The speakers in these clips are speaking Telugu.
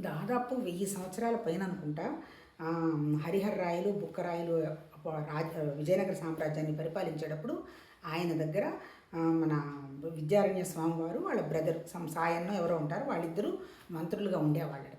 దాదాపు 1000 సంవత్సరాల పైన అనుకుంటా. హరిహర రాయలు, బుక్కరాయలు విజయనగర సామ్రాజ్యాన్ని పరిపాలించేటప్పుడు ఆయన దగ్గర మన విద్యారణ్య స్వామి వారు వాళ్ళ బ్రదర్ సాయన్నో ఎవరో ఉంటారు, వాళ్ళిద్దరూ మంత్రులుగా ఉండేవాళ్ళట.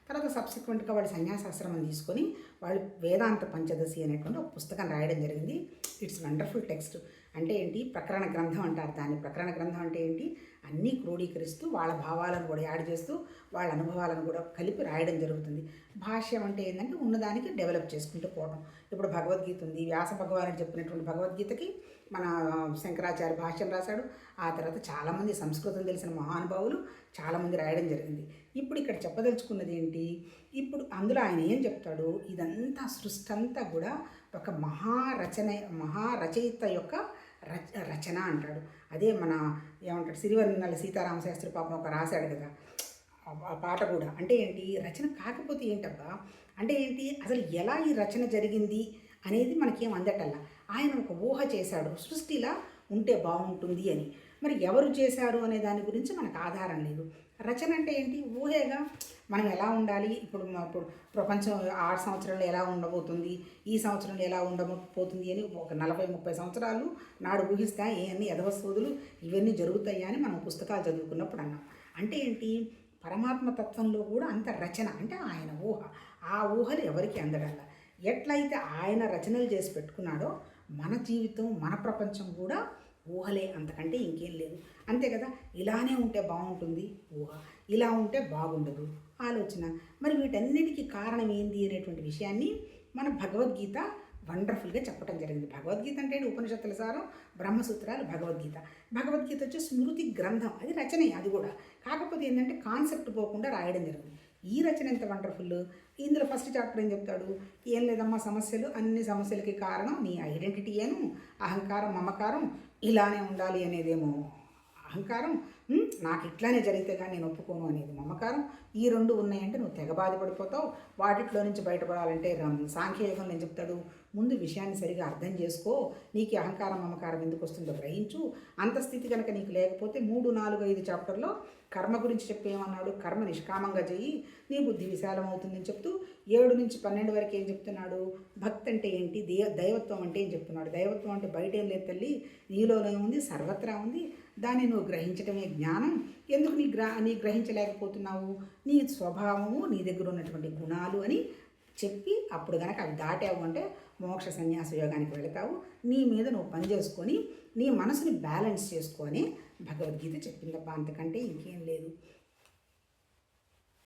తర్వాత సబ్సిక్వెంట్గా వాళ్ళు సన్యాసాశ్రమం తీసుకొని వాళ్ళు వేదాంత పంచదశి అనేటువంటి ఒక పుస్తకం రాయడం జరిగింది. It's wonderful text. అంటే ఏంటి, ప్రకరణ గ్రంథం అంటారు దాన్ని. ప్రకరణ గ్రంథం అంటే ఏంటి, అన్నీ క్రోడీకరిస్తూ వాళ్ళ భావాలను కూడా యాడ్ చేస్తూ వాళ్ళ అనుభవాలను కూడా కలిపి రాయడం జరుగుతుంది. భాష్యం అంటే ఏంటంటే ఉన్నదానికి డెవలప్ చేసుకుంటూ పోవడం. ఇప్పుడు భగవద్గీత ఉంది, వ్యాస భగవానుడు చెప్పినటువంటి భగవద్గీతకి మన శంకరాచార్య భాష్యం రాశాడు. ఆ తర్వాత చాలామంది సంస్కృతం తెలిసిన మహానుభావులు చాలామంది రాయడం జరిగింది. ఇప్పుడు ఇక్కడ చెప్పదలుచుకున్నది ఏంటి, ఇప్పుడు అందులో ఆయన ఏం చెప్తాడు, ఇదంతా సృష్టి అంతా కూడా ఒక మహారచయిత యొక్క రచన అంటాడు. అదే మన ఏమంటాడు, సిరివెన్నెల సీతారామశాస్త్రి పాపం ఒక రాశాడు కదా ఆ పాట కూడా. అంటే ఏంటి, రచన కాకపోతే ఏంటబ్బా, అంటే ఏంటి, అసలు ఎలా ఈ రచన జరిగింది అనేది మనకేం అందటల్లా. ఆయన ఒక ఊహ చేశాడు, సృష్టిలా ఉంటే బాగుంటుంది అని. మరి ఎవరు చేశారు అనే దాని గురించి మనకు ఆధారం లేదు. రచన అంటే ఏంటి, ఊహేగా. మనం ఎలా ఉండాలి, ఇప్పుడు ప్రపంచం 6 సంవత్సరాలు ఎలా ఉండబోతుంది, ఈ సంవత్సరంలో ఎలా ఉండబోతుంది అని ఒక 40-30 సంవత్సరాలు నాడు ఊహిస్తే అన్ని ఎదవసోదులు ఇవన్నీ జరుగుతాయి అని మనం పుస్తకాలు చదువుకున్నప్పుడు అన్నాం. అంటే ఏంటి, పరమాత్మ తత్వంలో కూడా అంత రచన, అంటే ఆయన ఊహ. ఆ ఊహలు ఎవరికి అందడల్లా. ఎట్లయితే ఆయన రచనలు చేసి పెట్టుకున్నాడో మన జీవితం, మన ప్రపంచం కూడా ఊహలే, అంతకంటే ఇంకేం లేదు. అంతే కదా. ఇలానే ఉంటే బాగుంటుంది ఊహ, ఇలా ఉంటే బాగుండదు ఆలోచన. మరి వీటన్నిటికీ కారణం ఏంది అనేటువంటి విషయాన్ని మన భగవద్గీత వండర్ఫుల్గా చెప్పడం జరిగింది. భగవద్గీత అంటే ఉపనిషత్తుల సారం, బ్రహ్మసూత్రాలు భగవద్గీత. భగవద్గీత వచ్చి స్మృతి గ్రంథం, అది రచనే. అది కూడా కాకపోతే ఏంటంటే కాన్సెప్ట్ పోకుండా రాయడం జరిగింది. ఈ రచన ఎంత వండర్ఫుల్. ఇందులో ఫస్ట్ చాప్టర్ ఏం చెప్తాడు, ఏం లేదమ్మా, సమస్యలు, అన్ని సమస్యలకి కారణం నీ ఐడెంటిటీయేను, అహంకారం, మమకారం ఇలానే ఉండాలి అనేదేమో అహంకారం, నాకు ఇట్లానే జరిగితే కానీ నేను ఒప్పుకోను అనేది మమకారం. ఈ రెండు ఉన్నాయంటే నువ్వు తెగ బాధపడిపోతావు. వాటిలో నుంచి బయటపడాలంటే సాంఖ్యయోగం నేను చెప్తాడు, ముందు విషయాన్ని సరిగా అర్థం చేసుకో, నీకు అహంకారం మమకారం ఎందుకు వస్తుందో గ్రహించు. అంత స్థితి కనుక నీకు లేకపోతే 3, 4, 5 చాప్టర్లో కర్మ గురించి చెప్పేమన్నాడు, కర్మ నిష్కామంగా చెయ్యి, నీ బుద్ధి విశాలం అవుతుందని చెప్తూ 7 నుంచి 12 వరకు ఏం చెప్తున్నాడు, భక్తి అంటే ఏంటి, దైవత్వం అంటే ఏం చెప్తున్నాడు. దైవత్వం అంటే బయట ఏం లేదు తల్లి, నీలోనే ఉంది, సర్వత్రా ఉంది, దాన్ని నువ్వు గ్రహించటమే జ్ఞానం. ఎందుకు నీ గ్రహించలేకపోతున్నావు, నీ స్వభావము, నీ దగ్గర ఉన్నటువంటి గుణాలు అని చెప్పి అప్పుడు కనుక అవి దాటావు అంటే మోక్ష సన్యాస యోగానికి వెళతావు. నీ మీద నువ్వు పని చేసుకొని నీ మనసుని బ్యాలెన్స్ చేసుకొని భగవద్గీత చెప్పిందబ్బా, అంతకంటే ఇంకేం లేదు.